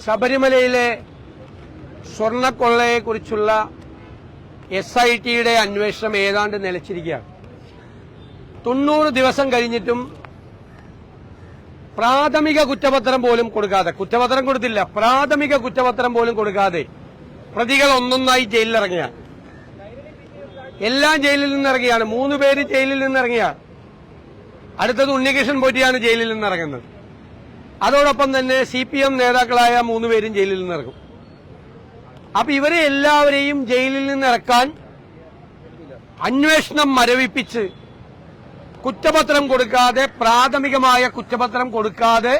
ശബരിമലയിലെ സ്വർണ്ണക്കൊള്ളയെക്കുറിച്ചുള്ള SITയുടെ അന്വേഷണം ഏതാണ്ട് നിലച്ചിരിക്കുകയാണ്. 90 ദിവസം കഴിഞ്ഞിട്ടും പ്രാഥമിക കുറ്റപത്രം പോലും കൊടുക്കാതെ, കുറ്റപത്രം കൊടുത്തില്ല, പ്രാഥമിക കുറ്റപത്രം പോലും കൊടുക്കാതെ പ്രതികൾ ഒന്നൊന്നായി ജയിലിലിറങ്ങിയാണ്. എല്ലാം ജയിലിൽ നിന്നിറങ്ങിയാണ്. 3 പേര് ജയിലിൽ നിന്നിറങ്ങിയാണ്. അടുത്തത് ഉണ്ണികൃഷ്ണൻ പോറ്റിയാണ് ജയിലിൽ നിന്നിറങ്ങുന്നത്. അതോടൊപ്പം തന്നെ CPM നേതാക്കളായ 3 പേരും ജയിലിൽ നിന്നിറങ്ങും. അപ്പൊ ഇവരെ എല്ലാവരെയും ജയിലിൽ നിന്നിറക്കാൻ അന്വേഷണം മരവിപ്പിച്ച് കുറ്റപത്രം കൊടുക്കാതെ, പ്രാഥമികമായ കുറ്റപത്രം കൊടുക്കാതെ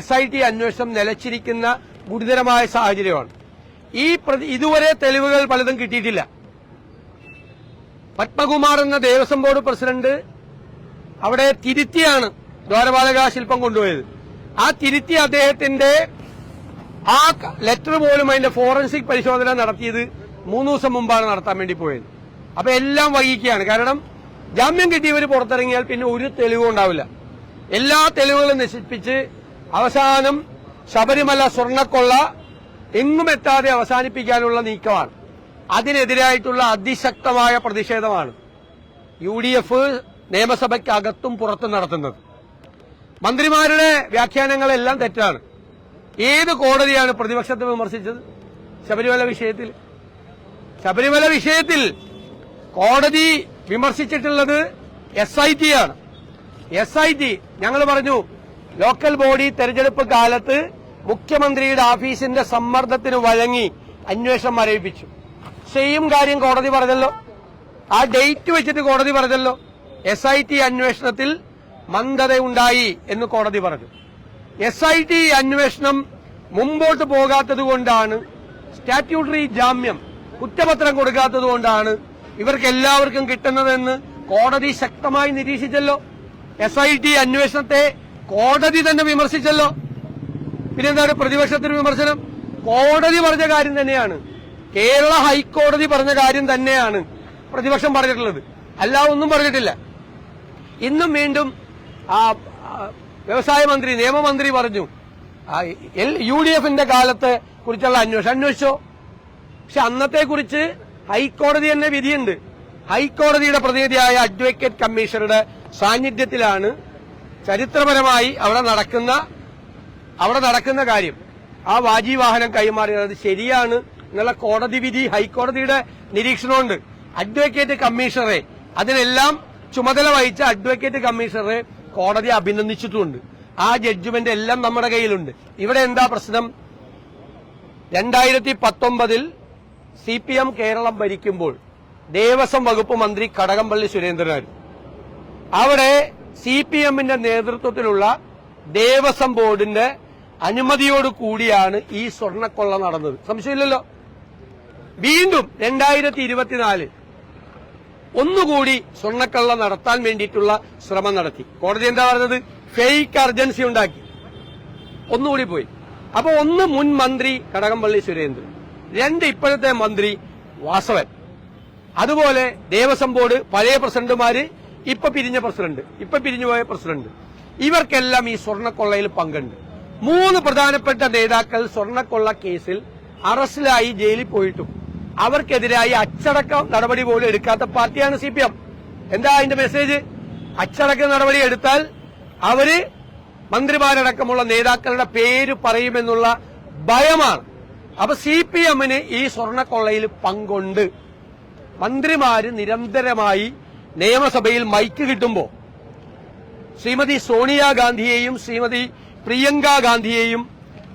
SIT അന്വേഷണം നിലച്ചിരിക്കുന്ന ഗുരുതരമായ സാഹചര്യമാണ്. ഇതുവരെ തെളിവുകൾ പലതും കിട്ടിയിട്ടില്ല. പത്മകുമാർ എന്ന ദേവസ്വം ബോർഡ് പ്രസിഡന്റ് അവിടെ തിരുത്തിയാണ് ദ്വാരപാലക ശില്പം കൊണ്ടുപോയത്. ആ തിരുത്തിയ അദ്ദേഹത്തിന്റെ ആ ലെറ്റർ പോലും അതിന്റെ ഫോറൻസിക് പരിശോധന നടത്തിയത് 3 ദിവസം മുമ്പാണ് നടത്താൻ വേണ്ടി പോയത്. അപ്പൊ എല്ലാം വൈകിക്കുകയാണ്. കാരണം ജാമ്യം കിട്ടിയവർ പുറത്തിറങ്ങിയാൽ പിന്നെ ഒരു തെളിവും ഉണ്ടാവില്ല. എല്ലാ തെളിവുകളും നശിപ്പിച്ച് അവസാനം ശബരിമല സ്വർണ്ണക്കൊള്ള എങ്ങും എത്താതെ അവസാനിപ്പിക്കാനുള്ള നീക്കമാണ്. അതിനെതിരായിട്ടുള്ള അതിശക്തമായ പ്രതിഷേധമാണ് UDF നിയമസഭയ്ക്കകത്തും പുറത്തും നടത്തുന്നത്. മന്ത്രിമാരുടെ വ്യാഖ്യാനങ്ങളെല്ലാം തെറ്റാണ്. ഏത് കോടതിയാണ് പ്രതിപക്ഷത്തെ വിമർശിച്ചത്? ശബരിമല വിഷയത്തിൽ കോടതി വിമർശിച്ചിട്ടുള്ളത് SIT ആണ്. SIT ഞങ്ങൾ പറഞ്ഞു, ലോക്കൽ ബോഡി തെരഞ്ഞെടുപ്പ് കാലത്ത് മുഖ്യമന്ത്രിയുടെ ഓഫീസിന്റെ സമ്മർദ്ദത്തിന് വഴങ്ങി അന്വേഷണം മരവിപ്പിച്ചു. സെയിം കാര്യം കോടതി പറഞ്ഞല്ലോ. ആ ഡേറ്റ് വെച്ചിട്ട് കോടതി പറഞ്ഞല്ലോ SIT അന്വേഷണത്തിൽ മന്ദതയുണ്ടായി എന്ന് കോടതി പറഞ്ഞു. SIT അന്വേഷണം മുമ്പോട്ട് പോകാത്തതുകൊണ്ടാണ്, സ്റ്റാറ്റ്യൂട്ടറി ജാമ്യം കുറ്റപത്രം കൊടുക്കാത്തതുകൊണ്ടാണ് ഇവർക്ക് എല്ലാവർക്കും കിട്ടുന്നതെന്ന് കോടതി ശക്തമായി നിരീക്ഷിച്ചല്ലോ. SIT അന്വേഷണത്തെ കോടതി തന്നെ വിമർശിച്ചല്ലോ. പിന്നെന്താണ് പ്രതിപക്ഷത്തിന് വിമർശനം? കോടതി പറഞ്ഞ കാര്യം തന്നെയാണ്, കേരള ഹൈക്കോടതി പറഞ്ഞ കാര്യം തന്നെയാണ് പ്രതിപക്ഷം പറഞ്ഞിട്ടുള്ളത്, അല്ലാതെ ഒന്നും പറഞ്ഞിട്ടില്ല. ഇന്നും വീണ്ടും വ്യവസായ മന്ത്രി, നിയമമന്ത്രി പറഞ്ഞു UDFന്റെ കാലത്തെ കുറിച്ചുള്ള അന്വേഷിച്ചോ. പക്ഷെ അന്നത്തെ കുറിച്ച് ഹൈക്കോടതി തന്നെ വിധിയുണ്ട്. ഹൈക്കോടതിയുടെ പ്രതിനിധിയായ അഡ്വക്കേറ്റ് കമ്മീഷണറുടെ സാന്നിധ്യത്തിലാണ് ചരിത്രപരമായി അവിടെ നടക്കുന്ന കാര്യം ആ വാഹനം കൈമാറിയത് ശരിയാണ് എന്നുള്ള കോടതി വിധി, ഹൈക്കോടതിയുടെ നിരീക്ഷണമുണ്ട്. അഡ്വക്കേറ്റ് കമ്മീഷണറെ, അതിനെല്ലാം ചുമതല വഹിച്ച അഡ്വക്കേറ്റ് കമ്മീഷണറെ കോടതി അഭിനന്ദിച്ചിട്ടുമുണ്ട്. ആ ജഡ്ജ്മെന്റ് എല്ലാം നമ്മുടെ കയ്യിലുണ്ട്. ഇവിടെ എന്താ പ്രശ്നം? 2019 CPM കേരളം ഭരിക്കുമ്പോൾ ദേവസ്വം വകുപ്പ് മന്ത്രി കടകംപള്ളി സുരേന്ദ്രനായിരുന്നു. അവിടെ CPMന്റെ നേതൃത്വത്തിലുള്ള ദേവസ്വം ബോർഡിന്റെ അനുമതിയോട് കൂടിയാണ് ഈ സ്വർണ്ണക്കൊള്ള നടന്നത്. സംശയമില്ലല്ലോ. വീണ്ടും 2024 ഒന്നുകൂടി സ്വർണ്ണക്കൊള്ള നടത്താൻ വേണ്ടിയിട്ടുള്ള ശ്രമം നടത്തി. കോടതി എന്താ പറഞ്ഞത്? ഫേക്ക് അർജൻസി ഉണ്ടാക്കി. ഒന്നുകൂടി പോയി. അപ്പൊ 1 മുൻ മന്ത്രി കടകംപള്ളി സുരേന്ദ്രൻ, 2 ഇപ്പോഴത്തെ മന്ത്രി വാസവൻ, അതുപോലെ ദേവസ്വം ബോർഡ് പഴയ പ്രസിഡന്റുമാര്, ഇപ്പൊ പിരിഞ്ഞുപോയ പ്രസിഡന്റ്, ഇവർക്കെല്ലാം ഈ സ്വർണ്ണക്കൊള്ളയിൽ പങ്കുണ്ട്. 3 പ്രധാനപ്പെട്ട നേതാക്കൾ സ്വർണ്ണക്കൊള്ള കേസിൽ അറസ്റ്റിലായി ജയിലിൽ പോയിട്ടും അവർക്കെതിരായി അച്ചടക്ക നടപടി പോലും എടുക്കാത്ത പാർട്ടിയാണ് CPM. എന്താ അതിന്റെ മെസ്സേജ്? അച്ചടക്ക നടപടി എടുത്താൽ അവര് മന്ത്രിമാരടക്കമുള്ള നേതാക്കളുടെ പേര് പറയുമെന്നുള്ള ഭയമാണ്. അപ്പൊ CPMന് ഈ സ്വർണ്ണക്കൊള്ളയിൽ പങ്കുണ്ട്. മന്ത്രിമാര് നിരന്തരമായി നിയമസഭയിൽ മൈക്ക് കിട്ടുമ്പോ ശ്രീമതി സോണിയാഗാന്ധിയെയും ശ്രീമതി പ്രിയങ്ക ഗാന്ധിയെയും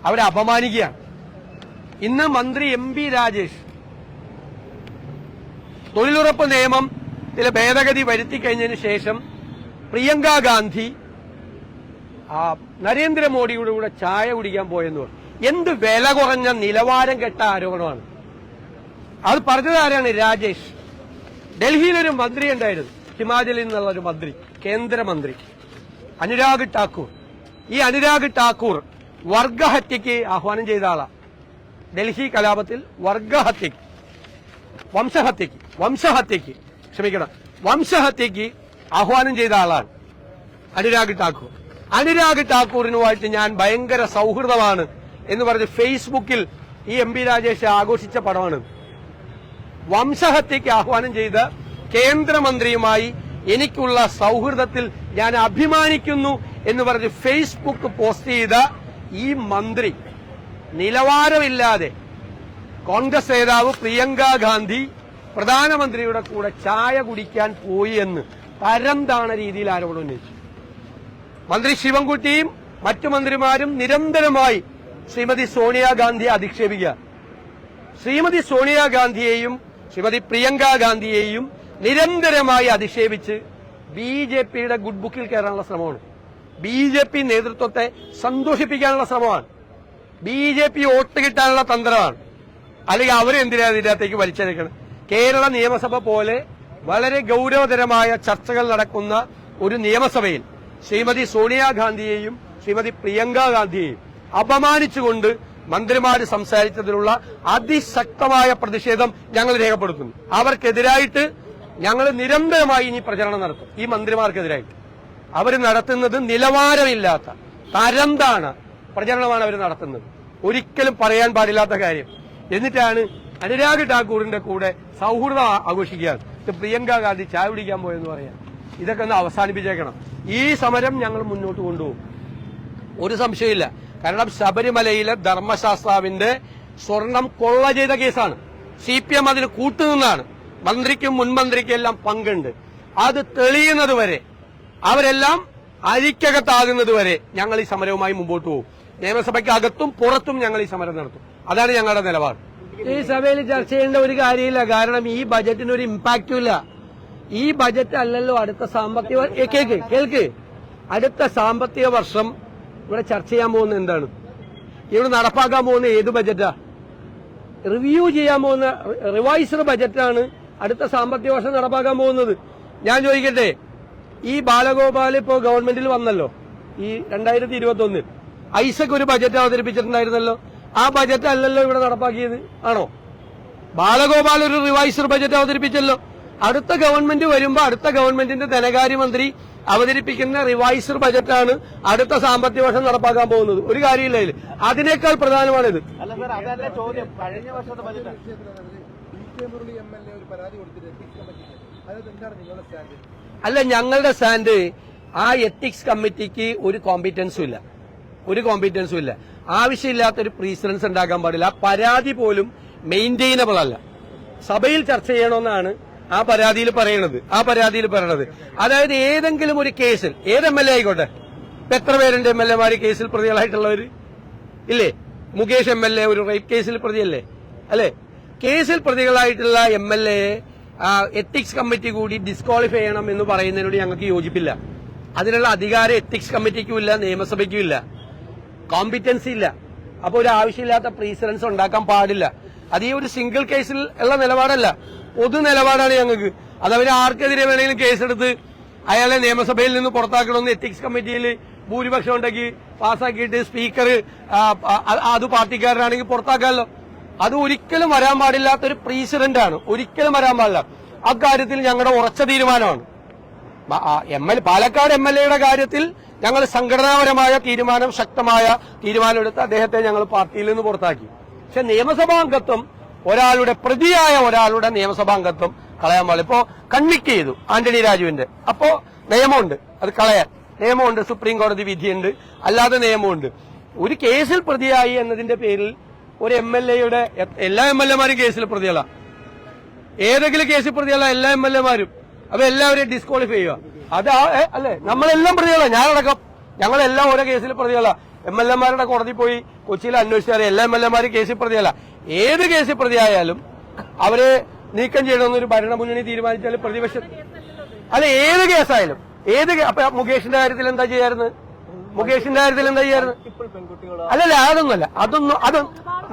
അവരെ അപമാനിക്കുകയാണ്. ഇന്ന് മന്ത്രി MB രാജേഷ് തൊഴിലുറപ്പ് നിയമത്തിലെ ഭേദഗതി വരുത്തിക്കഴിഞ്ഞതിന് ശേഷം പ്രിയങ്ക ഗാന്ധി നരേന്ദ്രമോദിയുടെ കൂടെ ചായ കുടിക്കാൻ പോയെന്ന് പറഞ്ഞു. എന്ത് വില കുറഞ്ഞ നിലവാരം കെട്ട ആരോപണമാണ്. അത് പറഞ്ഞത് ആരാണ്? രാജേഷ്. ഡൽഹിയിലൊരു മന്ത്രി ഉണ്ടായിരുന്നു, ഹിമാചലിൽ നിന്നുള്ള ഒരു മന്ത്രി, കേന്ദ്രമന്ത്രി അനുരാഗ് ഠാക്കൂർ. ഈ അനുരാഗ് ഠാക്കൂർ വർഗഹത്യക്ക് ആഹ്വാനം ചെയ്ത ആളാണ്. ഡൽഹി കലാപത്തിൽ വംശഹത്യക്ക് ആഹ്വാനം ചെയ്ത ആളാണ് അനുരാഗ് ഠാക്കൂർ. അനുരാഗ് ഠാക്കൂറിനുമായിട്ട് ഞാൻ ഭയങ്കര സൗഹൃദമാണ് എന്ന് പറഞ്ഞ് ഫേസ്ബുക്കിൽ ഈ എം പി രാജേഷ് ആഘോഷിച്ച പടമാണ്. വംശഹത്യയ്ക്ക് ആഹ്വാനം ചെയ്ത കേന്ദ്രമന്ത്രിയുമായി എനിക്കുള്ള സൗഹൃദത്തിൽ ഞാൻ അഭിമാനിക്കുന്നു എന്ന് പറഞ്ഞ് ഫേസ്ബുക്ക് പോസ്റ്റ് ചെയ്ത ഈ മന്ത്രി നിലവാരമില്ലാതെ കോൺഗ്രസ് നേതാവ് പ്രിയങ്ക ഗാന്ധി പ്രധാനമന്ത്രിയുടെ കൂടെ ചായ കുടിക്കാൻ പോയി എന്ന് തരംതാണ രീതിയിൽ ആരോപണം ഉന്നയിച്ചു. മന്ത്രി ശിവൻകുട്ടിയും മറ്റു മന്ത്രിമാരും നിരന്തരമായി ശ്രീമതി സോണിയാഗാന്ധിയെ അധിക്ഷേപിക്കുക. ശ്രീമതി സോണിയാഗാന്ധിയെയും ശ്രീമതി പ്രിയങ്ക ഗാന്ധിയെയും നിരന്തരമായി അധിക്ഷേപിച്ച് ബിജെപിയുടെ ഗുഡ് ബുക്കിൽ കയറാനുള്ള ശ്രമമാണ്. ബിജെപി നേതൃത്വത്തെ സന്തോഷിപ്പിക്കാനുള്ള ശ്രമമാണ്. ബിജെപി വോട്ട് കിട്ടാനുള്ള തന്ത്രമാണ്. അല്ലെങ്കിൽ അവരെന്തിനാ ഇതിനകത്തേക്ക് വലിച്ചെടുക്കണം? കേരള നിയമസഭ പോലെ വളരെ ഗൌരവതരമായ ചർച്ചകൾ നടക്കുന്ന ഒരു നിയമസഭയിൽ ശ്രീമതി സോണിയാഗാന്ധിയെയും ശ്രീമതി പ്രിയങ്ക ഗാന്ധിയെയും അപമാനിച്ചുകൊണ്ട് മന്ത്രിമാർ സംസാരിച്ചതിലുള്ള അതിശക്തമായ പ്രതിഷേധം ഞങ്ങൾ രേഖപ്പെടുത്തുന്നു. അവർക്കെതിരായിട്ട് ഞങ്ങൾ നിരന്തരമായി ഇനി പ്രചരണം നടത്തും. ഈ മന്ത്രിമാർക്കെതിരായിട്ട് അവർ നടത്തുന്നത് നിലവാരമില്ലാത്ത തരംതാണ പ്രചരണമാണ് അവർ നടത്തുന്നത്. ഒരിക്കലും പറയാൻ പാടില്ലാത്ത കാര്യം. എന്നിട്ടാണ് അനുരാഗ് ഠാക്കൂറിന്റെ കൂടെ സൗഹൃദം ആഘോഷിക്കുകയാണ്. പ്രിയങ്ക ഗാന്ധി ചായ കുടിക്കാൻ പോയെന്ന് പറയാം. ഇതൊക്കെ ഒന്ന് അവസാനിപ്പിച്ചേക്കണം. ഈ സമരം ഞങ്ങൾ മുന്നോട്ട് കൊണ്ടുപോകും, ഒരു സംശയമില്ല. കാരണം ശബരിമലയിലെ ധർമ്മശാസ്താവിന്റെ സ്വർണം കൊള്ള ചെയ്ത കേസാണ്. CPM അതിന് കൂട്ടുനിന്നാണ്. മന്ത്രിക്കും മുൻമന്ത്രിക്കും എല്ലാം പങ്കുണ്ട്. അത് തെളിയുന്നതുവരെ, അവരെല്ലാം അരിക്കകത്താകുന്നതുവരെ ഞങ്ങൾ ഈ സമരവുമായി മുമ്പോട്ട് പോകും. നിയമസഭയ്ക്ക് അകത്തും പുറത്തും ഞങ്ങൾ ഈ സമരം നടത്തും. അതാണ് ഞങ്ങളുടെ നിലപാട്. ഈ സഭയിൽ ചർച്ച ചെയ്യേണ്ട ഒരു കാര്യമില്ല. കാരണം ഈ ബജറ്റിന് ഒരു ഇമ്പാക്റ്റും ഇല്ല. ഈ ബജറ്റ് അല്ലല്ലോ അടുത്ത സാമ്പത്തിക കേൾക്ക് അടുത്ത സാമ്പത്തിക വർഷം ഇവിടെ ചർച്ച ചെയ്യാൻ പോകുന്ന എന്താണ്? ഇവിടെ നടപ്പാക്കാൻ പോകുന്ന ഏത് ബജറ്റാ? റിവ്യൂ ചെയ്യാൻ പോകുന്ന റിവൈസ്ഡ് ബജറ്റാണ് അടുത്ത സാമ്പത്തിക വർഷം നടപ്പാക്കാൻ പോകുന്നത്. ഞാൻ ചോദിക്കട്ടെ, ഈ ബാലഗോപാൽ ഇപ്പോ ഗവൺമെന്റിൽ വന്നല്ലോ. ഈ 2021 ഐസക് ഒരു ബജറ്റ് അവതരിപ്പിച്ചിട്ടുണ്ടായിരുന്നല്ലോ. ആ ബജറ്റ് അല്ലല്ലോ ഇവിടെ നടപ്പാക്കിയത്, ആണോ? ബാലഗോപാൽ ഒരു റിവൈസ്ഡ് ബജറ്റ് അവതരിപ്പിച്ചല്ലോ. അടുത്ത ഗവൺമെന്റ് വരുമ്പോ അടുത്ത ഗവൺമെന്റിന്റെ ധനകാര്യമന്ത്രി അവതരിപ്പിക്കുന്ന റിവൈസ്ഡ് ബജറ്റാണ് അടുത്ത സാമ്പത്തിക വർഷം നടപ്പാക്കാൻ പോകുന്നത്. ഒരു കാര്യമില്ല അതിൽ. അതിനേക്കാൾ പ്രധാനമാണിത്. അല്ല, ഞങ്ങളുടെ സ്റ്റാൻഡ് ആ എത്തിക്സ് കമ്മിറ്റിക്ക് ഒരു കോമ്പിറ്റൻസും ഇല്ല. ആവശ്യമില്ലാത്തൊരു പ്രീസിഡൻസ് ഉണ്ടാക്കാൻ പാടില്ല. ആ പരാതി പോലും മെയിൻറ്റെയിനബിൾ അല്ല. സഭയിൽ ചർച്ച ചെയ്യണമെന്നാണ് ആ പരാതിയിൽ പറയണത്. അതായത് ഏതെങ്കിലും ഒരു കേസിൽ, ഏത് MLA ആയിക്കോട്ടെ, ഇപ്പൊ എത്ര പേരുണ്ട് MLA കേസിൽ പ്രതികളായിട്ടുള്ളവര് ഇല്ലേ? മുകേഷ് MLA ഒരു റേപ്പ് കേസിൽ പ്രതിയല്ലേ? അല്ലെ? കേസിൽ പ്രതികളായിട്ടുള്ള MLA എത്തിക്സ് കമ്മിറ്റി കൂടി ഡിസ്ക്വാളിഫൈ ചെയ്യണം എന്ന് പറയുന്നതിനോട് ഞങ്ങൾക്ക് യോജിപ്പില്ല. അതിനുള്ള അധികാരം എത്തിക്സ് കമ്മിറ്റിക്കും ഇല്ല, നിയമസഭയ്ക്കും ഇല്ല, കോമ്പിറ്റൻസി ഇല്ല. അപ്പൊ ഒരു ആവശ്യമില്ലാത്ത പ്രീസിഡൻസ് ഉണ്ടാക്കാൻ പാടില്ല. അത് ഈ ഒരു സിംഗിൾ കേസിൽ ഉള്ള നിലപാടല്ല, പൊതു നിലപാടാണ് ഞങ്ങൾക്ക്. അതവര് ആർക്കെതിരെ വേണമെങ്കിലും കേസെടുത്ത് അയാളെ നിയമസഭയിൽ നിന്ന് പുറത്താക്കണമെന്ന് എത്തിക്സ് കമ്മിറ്റിയിൽ ഭൂരിപക്ഷം ഉണ്ടെങ്കിൽ പാസ്സാക്കിയിട്ട് സ്പീക്കർ അത് പാർട്ടിക്കാരനാണെങ്കിൽ പുറത്താക്കാമല്ലോ. അത് ഒരിക്കലും വരാൻ പാടില്ലാത്തൊരു പ്രീസിഡന്റാണ്, ഒരിക്കലും വരാൻ പാടില്ല. അക്കാര്യത്തിൽ ഞങ്ങളുടെ ഉറച്ച തീരുമാനമാണ്. പാലക്കാട് MLA കാര്യത്തിൽ ഞങ്ങൾ സംഘടനാപരമായ തീരുമാനം, ശക്തമായ തീരുമാനമെടുത്ത് അദ്ദേഹത്തെ ഞങ്ങൾ പാർട്ടിയിൽ നിന്ന് പുറത്താക്കി. പക്ഷെ നിയമസഭാംഗത്വം പ്രതിയായ ഒരാളുടെ നിയമസഭാംഗത്വം കളയാൻ പാടില്ല. ഇപ്പോ കൺവിക്ട് ചെയ്തു ആന്റണി രാജുവിന്റെ, അപ്പോ നിയമമുണ്ട് അത് കളയാൻ. നിയമമുണ്ട്, സുപ്രീം കോടതി വിധിയുണ്ട്, അല്ലാതെ നിയമമുണ്ട്. ഒരു കേസിൽ പ്രതിയായി എന്നതിന്റെ പേരിൽ ഒരു MLA എല്ലാ MLA കേസിൽ പ്രതികളാ. ഏതെങ്കിലും കേസിൽ പ്രതികളാ എല്ലാ MLA. അപ്പൊ എല്ലാവരെയും ഡിസ്ക്വാളിഫൈ ചെയ്യുക. അത് അല്ലെ? നമ്മളെല്ലാം പ്രതികളാ, ഞാനടക്കം. ഞങ്ങളെല്ലാം ഓരോ കേസിൽ പ്രതികളാ. MLA കോടതി പോയി കൊച്ചിയിൽ അന്വേഷിച്ചാൽ എല്ലാ MLA കേസിൽ പ്രതികളാ. ഏത് കേസിൽ പ്രതിയായാലും അവരെ നീക്കം ചെയ്യണമെന്നൊരു ഭരണമുന്നണി തീരുമാനിച്ചാൽ പ്രതിപക്ഷം അല്ല, ഏത് കേസായാലും അപ്പൊ മുകേഷിന്റെ കാര്യത്തിൽ എന്താ ചെയ്യാറുണ്ട്? അല്ലല്ല, അത്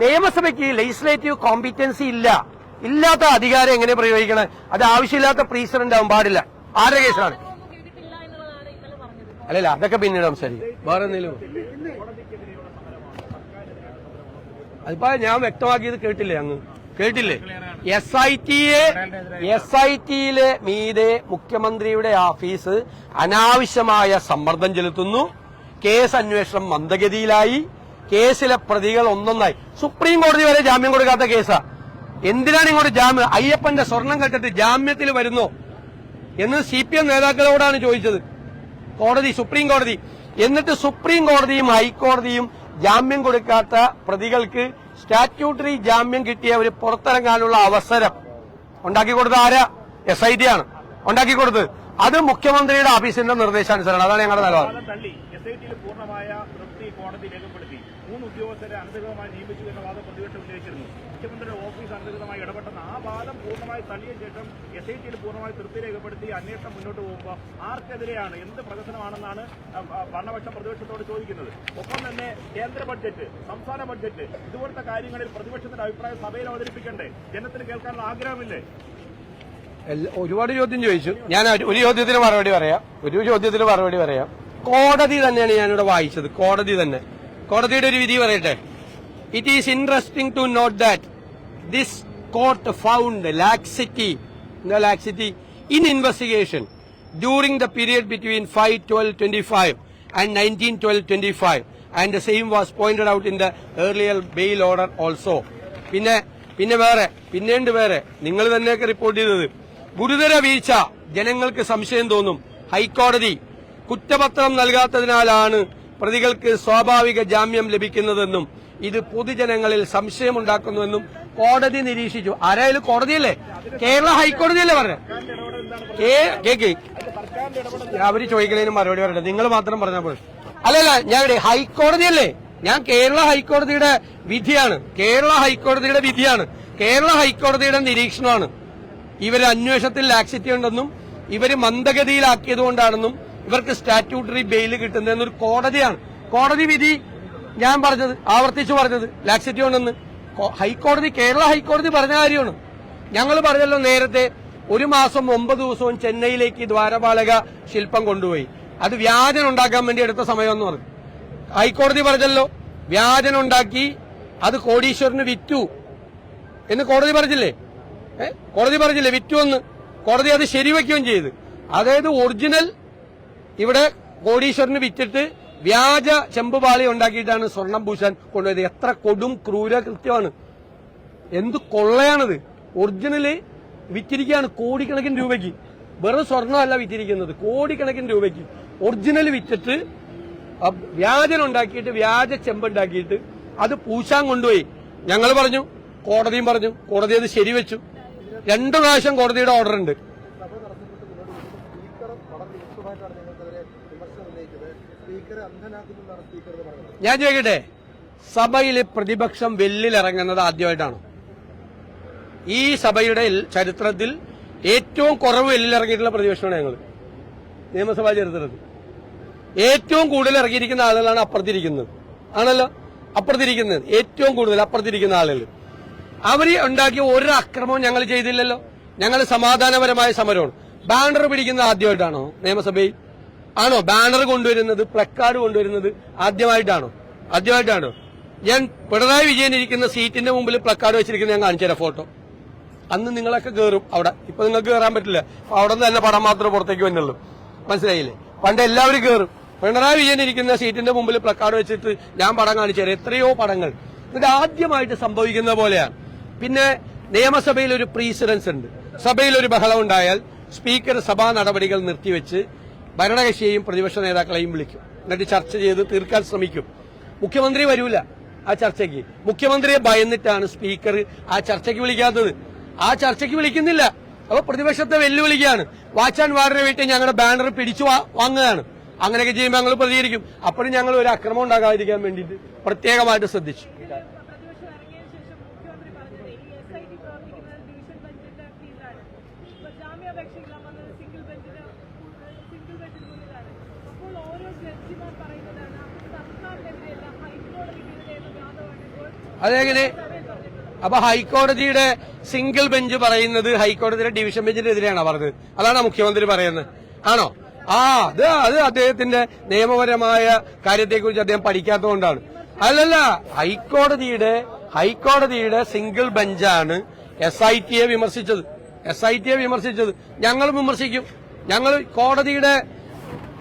നിയമസഭയ്ക്ക് ലെജിസ്ലേറ്റീവ് കോമ്പിറ്റൻസി ഇല്ലാത്ത അധികാരം എങ്ങനെ പ്രയോഗിക്കണം? അത് ആവശ്യമില്ലാത്ത പ്രീസിഡന്റ് ആവാൻ പാടില്ല. ആരുടെ കേസാണ്? അല്ലല്ല, അതൊക്കെ പിന്നീട് സംസാരിക്കും. വേറെ എന്തെങ്കിലും അതിപ്പോ ഞാൻ വ്യക്തമാക്കിയത് കേട്ടില്ലേ? SIT മീതെ മുഖ്യമന്ത്രിയുടെ ഓഫീസ് അനാവശ്യമായ സമ്മർദ്ദം ചെലുത്തുന്നു. കേസ് അന്വേഷണം മന്ദഗതിയിലായി. കേസിലെ പ്രതികൾ ഒന്നൊന്നായി സുപ്രീം കോടതി വരെ ജാമ്യം കൊടുക്കാത്ത കേസാ. എന്തിനാണ് ഇങ്ങോട്ട് ജാമ്യം? അയ്യപ്പന്റെ സ്വർണം കെട്ടിട്ട് ജാമ്യത്തിൽ വരുന്നോ എന്ന് CPM നേതാക്കളോടാണ് ചോദിച്ചത് കോടതി, സുപ്രീം കോടതി. എന്നിട്ട് സുപ്രീം കോടതിയും ഹൈക്കോടതിയും ജാമ്യം കൊടുക്കാത്ത പ്രതികൾക്ക് സ്റ്റാറ്റ്യൂട്ടറി ജാമ്യം കിട്ടിയവർ പുറത്തിറങ്ങാനുള്ള അവസരം ഉണ്ടാക്കി കൊടുത്ത ആരാ? SIT ആണ് ഉണ്ടാക്കി കൊടുത്തത്. അത് മുഖ്യമന്ത്രിയുടെ ഓഫീസിന്റെ നിർദ്ദേശാനുസരണം. അതാണ് ഞങ്ങളുടെ നിലപാട്. പൂർണ്ണമായ തൃപ്തി കോടതി രേഖപ്പെടുത്തി 3 ഉദ്യോഗസ്ഥരെ അനധികൃതമായി നിയമിച്ചു എന്ന വാദം പ്രതിപക്ഷം ഉന്നയിച്ചിരുന്നു. മുഖ്യമന്ത്രിയുടെ ഓഫീസ് അനധികൃതമായി ഇടപെട്ടെന്ന് ആ വാദം പൂർണ്ണമായി തള്ളിയ ശേഷം SIT പൂർണ്ണമായി തൃപ്തി രേഖപ്പെടുത്തി അന്വേഷണം മുന്നോട്ട് പോകുമ്പോൾ ആർക്കെതിരെയാണ്, എന്ത് പ്രകസനമാണെന്നാണ് ഭരണപക്ഷം പ്രതിപക്ഷത്തോട് ചോദിക്കുന്നത്. ഒപ്പം തന്നെ കേന്ദ്ര ബഡ്ജറ്റ്, സംസ്ഥാന ബഡ്ജറ്റ്, ഇതുപോലത്തെ കാര്യങ്ങളിൽ പ്രതിപക്ഷത്തിന്റെ അഭിപ്രായം സഭയിൽ അവതരിപ്പിക്കണ്ടേ? ജനത്തിന് കേൾക്കാനുള്ള ആഗ്രഹമില്ലേ? ഒരുപാട് ചോദ്യം ചോദിച്ചു. ഞാൻ ഒരു ചോദ്യത്തിന് മറുപടി പറയാം. കോടതി തന്നെയാണ് ഞാനിവിടെ വായിച്ചത്. കോടതി തന്നെ, കോടതിയുടെ ഒരു വിധി പറയട്ടെ. It is interesting to note that this court found laxity in investigation during the period between 5/12/25 and 19/12/25 and the same was pointed out in the earlier bail order also. പിന്നെ വേറെ നിങ്ങൾ തന്നെയൊക്കെ റിപ്പോർട്ട് ചെയ്തത് ഗുരുതര വീഴ്ച, ജനങ്ങൾക്ക് സംശയം തോന്നും. ഹൈക്കോടതി കുറ്റപത്രം നൽകാത്തതിനാലാണ് പ്രതികൾക്ക് സ്വാഭാവിക ജാമ്യം ലഭിക്കുന്നതെന്നും ഇത് പൊതുജനങ്ങളിൽ സംശയമുണ്ടാക്കുന്നുവെന്നും കോടതി നിരീക്ഷിച്ചു. ആരായാലും കോടതിയല്ലേ, കേരള ഹൈക്കോടതിയല്ലേ പറഞ്ഞത്. അവര് ചോദിക്കുന്നതിന് മറുപടി പറയട്ടെ, നിങ്ങൾ മാത്രം പറഞ്ഞാൽ പോലെ. അല്ലല്ല, ഞാൻ ഹൈക്കോടതിയല്ലേ, ഞാൻ കേരള ഹൈക്കോടതിയുടെ വിധിയാണ്, കേരള ഹൈക്കോടതിയുടെ നിരീക്ഷണമാണ്. ഇവര് അന്വേഷണത്തിൽ ലാക്സിറ്റി ഉണ്ടെന്നും ഇവര് മന്ദഗതിയിലാക്കിയതുകൊണ്ടാണെന്നും ഇവർക്ക് സ്റ്റാറ്റ്യൂട്ടറി ബെയിൽ കിട്ടുന്നതെന്നൊരു കോടതിയാണ്. കോടതി വിധി ഞാൻ പറഞ്ഞത്, ആവർത്തിച്ചു പറഞ്ഞത് ലാക്സിറ്റി ഉണ്ടെന്ന് ഹൈക്കോടതി, കേരള ഹൈക്കോടതി പറഞ്ഞ കാര്യമാണ്. ഞങ്ങൾ പറഞ്ഞല്ലോ നേരത്തെ, 1 മാസം 9 ദിവസവും ചെന്നൈയിലേക്ക് ദ്വാരപാലക ശില്പം കൊണ്ടുപോയി. അത് വ്യാജനം ഉണ്ടാക്കാൻ വേണ്ടി എടുത്ത സമയമെന്ന് പറഞ്ഞു. ഹൈക്കോടതി പറഞ്ഞല്ലോ, വ്യാജനം ഉണ്ടാക്കി അത് കോടീശ്വരന് വിറ്റു എന്ന് കോടതി പറഞ്ഞില്ലേ? വിറ്റു എന്ന് കോടതി അത് ശരിവെക്കുകയും ചെയ്ത്. അതായത് ഒറിജിനൽ ഇവിടെ കോടീശ്വരന് വിറ്റിട്ട് വ്യാജ ചെമ്പുപാളി ഉണ്ടാക്കിയിട്ടാണ് സ്വർണം പൂശാൻ കൊണ്ടുപോയത്. എത്ര കൊടും ക്രൂര കൃത്യമാണ്, എന്ത് കൊള്ളയാണത്. ഒറിജിനല് വിറ്റിരിക്കുകയാണ് കോടിക്കണക്കിന് രൂപയ്ക്ക്. വെറും സ്വർണ്ണമല്ല വിറ്റിരിക്കുന്നത്, കോടിക്കണക്കിന് രൂപയ്ക്ക് ഒറിജിനൽ വിറ്റിട്ട് വ്യാജനം ഉണ്ടാക്കിയിട്ട്, വ്യാജ ചെമ്പുണ്ടാക്കിയിട്ട് അത് പൂശാൻ കൊണ്ടുപോയി. ഞങ്ങൾ പറഞ്ഞു, കോടതിയും പറഞ്ഞു, കോടതി അത് ശരിവെച്ചു. 2 പ്രാവശ്യം കോടതിയുടെ ഓർഡർ ഉണ്ട്. ഞാൻ ചോദിക്കട്ടെ, സഭയിൽ പ്രതിപക്ഷം വെല്ലിലിറങ്ങുന്നത് ആദ്യമായിട്ടാണ്. ഈ സഭയുടെ ചരിത്രത്തിൽ ഏറ്റവും കുറവ് വെല്ലിലിറങ്ങിയിട്ടുള്ള പ്രതിപക്ഷമാണ് ഞങ്ങൾ. നിയമസഭാ ചരിത്രത്തിൽ ഏറ്റവും കൂടുതൽ ഇറങ്ങിയിരിക്കുന്ന ആളുകളാണ് അപ്പുറത്തിരിക്കുന്നത്. ആണല്ലോ, അപ്പുറത്തിരിക്കുന്നത് ഏറ്റവും കൂടുതൽ അപ്പുറത്തിരിക്കുന്ന ആളുകൾ. അവര് ഉണ്ടാക്കിയ ഒരു അക്രമവും ഞങ്ങൾ ചെയ്തില്ലല്ലോ. ഞങ്ങൾ സമാധാനപരമായ സമരമാണ്. ബാനർ പിടിക്കുന്നത് ആദ്യമായിട്ടാണോ നിയമസഭയിൽ? ആണോ? ബാനർ കൊണ്ടുവരുന്നത്, പ്ലക്കാർഡ് കൊണ്ടുവരുന്നത് ആദ്യമായിട്ടാണോ? ഞാൻ പിണറായി വിജയൻ ഇരിക്കുന്ന സീറ്റിന്റെ മുമ്പിൽ പ്ലക്കാർഡ് വെച്ചിരിക്കുന്നത് ഞാൻ കാണിച്ചു തരാം, ഫോട്ടോ. അന്ന് നിങ്ങളൊക്കെ കയറും അവിടെ, ഇപ്പൊ നിങ്ങൾക്ക് കയറാൻ പറ്റില്ല. അവിടെ നിന്ന് തന്നെ പടം മാത്രമേ പുറത്തേക്ക് വന്നുള്ളൂ. മനസ്സിലായില്ലേ? പണ്ട് എല്ലാവരും കയറും. പിണറായി വിജയൻ ഇരിക്കുന്ന സീറ്റിന്റെ മുമ്പിൽ പ്ലക്കാർഡ് വെച്ചിട്ട് ഞാൻ പടം കാണിച്ചു തരാം, എത്രയോ പടങ്ങൾ. ഇത് ആദ്യമായിട്ട് സംഭവിക്കുന്ന പോലെയാണ്. പിന്നെ നിയമസഭയിൽ ഒരു പ്രീസിഡൻസ് ഉണ്ട്. സഭയിൽ ഒരു ബഹളം ഉണ്ടായാൽ സ്പീക്കർ സഭാ നടപടികൾ നിർത്തിവെച്ച് ഭരണകക്ഷിയെയും പ്രതിപക്ഷ നേതാക്കളെയും വിളിക്കും. എന്നിട്ട് ചർച്ച ചെയ്ത് തീർക്കാൻ ശ്രമിക്കും. മുഖ്യമന്ത്രി വരൂല ആ ചർച്ചയ്ക്ക്. മുഖ്യമന്ത്രിയെ ഭയന്നിട്ടാണ് സ്പീക്കർ ആ ചർച്ചയ്ക്ക് വിളിക്കാത്തത്. ആ ചർച്ചയ്ക്ക് വിളിക്കുന്നില്ല. അപ്പൊ പ്രതിപക്ഷത്തെ വെല്ലുവിളിക്കുകയാണ്. വാച്ച് ആൻഡ് വാർഡിന് വീട്ടിൽ ഞങ്ങളുടെ ബാനർ പിടിച്ചു വാങ്ങുകയാണ്. അങ്ങനെയൊക്കെ ചെയ്യുമ്പോൾ ഞങ്ങൾ പ്രതികരിക്കും. അപ്പോഴും ഞങ്ങൾ ഒരു അക്രമം ഉണ്ടാകാതിരിക്കാൻ വേണ്ടിയിട്ട് പ്രത്യേകമായിട്ട് ശ്രദ്ധിച്ചു. അതെങ്ങനെ? അപ്പൊ ഹൈക്കോടതിയുടെ സിംഗിൾ ബെഞ്ച് പറയുന്നത് ഹൈക്കോടതിയുടെ ഡിവിഷൻ ബെഞ്ചിനെതിരെയാണോ പറഞ്ഞത്? അതാണോ മുഖ്യമന്ത്രി പറയുന്നത്? ആണോ? അത് അദ്ദേഹത്തിന്റെ നിയമപരമായ കാര്യത്തെക്കുറിച്ച് അദ്ദേഹം പഠിക്കാത്തതുകൊണ്ടാണ്. അല്ലല്ല, ഹൈക്കോടതിയുടെ സിംഗിൾ ബെഞ്ചാണ് SITയെ വിമർശിച്ചത്. ഞങ്ങളും വിമർശിക്കും. ഞങ്ങൾ കോടതിയുടെ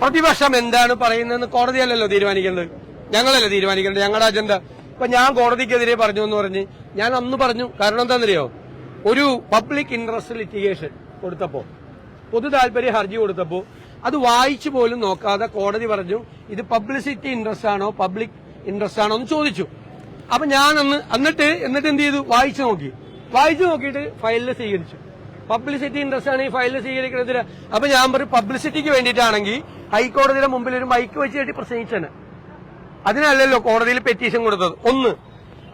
പ്രതിപക്ഷം എന്താണ് പറയുന്നതെന്ന് കോടതിയല്ലല്ലോ തീരുമാനിക്കേണ്ടത്. ഞങ്ങളല്ലേ തീരുമാനിക്കേണ്ടത്, ഞങ്ങളുടെ അജണ്ട. ഇപ്പൊ ഞാൻ കോടതിക്കെതിരെ പറഞ്ഞു എന്ന് പറഞ്ഞ് ഞാൻ അന്ന് പറഞ്ഞു. കാരണം എന്താണെന്നറിയോ, ഒരു പബ്ലിക് ഇൻട്രസ്റ്റ് ലിറ്റിഗേഷൻ കൊടുത്തപ്പോ, പൊതു താല്പര്യ ഹർജി കൊടുത്തപ്പോ അത് വായിച്ചു പോലും നോക്കാതെ കോടതി പറഞ്ഞു ഇത് പബ്ലിസിറ്റി ഇൻട്രസ്റ്റ് ആണോ പബ്ലിക് ഇൻട്രസ്റ്റ് ആണോ എന്ന് ചോദിച്ചു. അപ്പൊ ഞാൻ എന്നിട്ട് എന്ത് ചെയ്തു, വായിച്ചു നോക്കിയിട്ട് ഫയലിൽ സ്വീകരിച്ചു. പബ്ലിസിറ്റി ഇൻട്രസ്റ്റ് ആണ് ഈ ഫയലിൽ സ്വീകരിക്കുന്നതിന്. അപ്പൊ ഞാൻ പറയും പബ്ലിസിറ്റിക്ക് വേണ്ടിയിട്ടാണെങ്കിൽ ഹൈക്കോടതിയുടെ മുമ്പിൽ ഒരു മൈക്ക് വെച്ച് കെട്ടി പ്രസംഗിച്ചാണ്. അതിനല്ലല്ലോ കോടതിയിൽ പെറ്റീഷൻ കൊടുത്തത്. ഒന്ന്,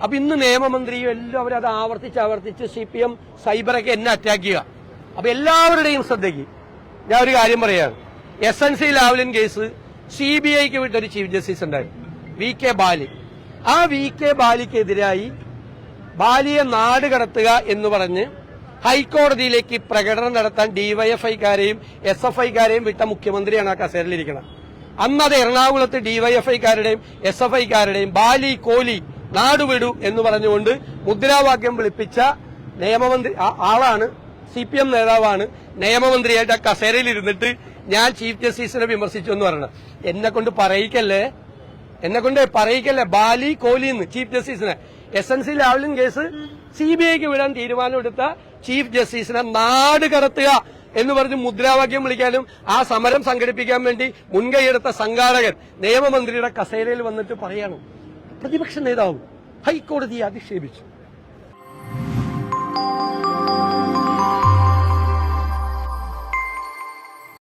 അപ്പൊ ഇന്ന് നിയമമന്ത്രിയും എല്ലാവരും അത് ആവർത്തിച്ച് CPM സൈബറൊക്കെ എന്നെ അറ്റാക്ക് ചെയ്യുക. അപ്പൊ എല്ലാവരുടെയും ശ്രദ്ധയ്ക്ക് ഞാൻ ഒരു കാര്യം പറയാണ്. SNC ലാവ്ലിൻ കേസ് CBIക്ക് വിട്ടൊരു ചീഫ് ജസ്റ്റിസ് ഉണ്ടായി, VK ബാലി. ആ VK ബാലിക്കെതിരായി ബാലിയെ നാട് കടത്തുക എന്ന് പറഞ്ഞ് ഹൈക്കോടതിയിലേക്ക് പ്രകടനം നടത്താൻ DYFIക്കാരെയും SFIക്കാരെയും വിട്ട മുഖ്യമന്ത്രിയാണ് ആ കസേരയിലിരിക്കുന്നത്. അന്നത് എറണാകുളത്ത് DYFIക്കാരുടെയും SFIക്കാരുടെയും ബാലി കോലി നാടുവിടു എന്ന് പറഞ്ഞുകൊണ്ട് മുദ്രാവാക്യം വിളിപ്പിച്ച നിയമമന്ത്രി ആളാണ്, CPM നേതാവാണ്. നിയമമന്ത്രിയായിട്ട് ആ കസേരയിലിരുന്നിട്ട് ഞാൻ ചീഫ് ജസ്റ്റിസിനെ വിമർശിച്ചു എന്ന് പറയണം. എന്നെ കൊണ്ട് പറയിക്കല്ലേ ബാലി കോലിന്ന് ചീഫ് ജസ്റ്റിസിനെ. SNC ലാവ്ലിൻ കേസ് CBIക്ക് വിടാൻ തീരുമാനമെടുത്ത ചീഫ് ജസ്റ്റിസിനെ നാട് കടത്തുക എന്ന് പറഞ്ഞ് മുദ്രാവാക്യം വിളിക്കാനും ആ സമരം സംഘടിപ്പിക്കാൻ വേണ്ടി മുൻകൈയെടുത്ത സംഘാടകൻ നിയമമന്ത്രിയുടെ കസേരയിൽ വന്നിട്ട് പറയാണ് പ്രതിപക്ഷ നേതാവ് ഹൈക്കോടതിയെ അധിക്ഷേപിച്ചു.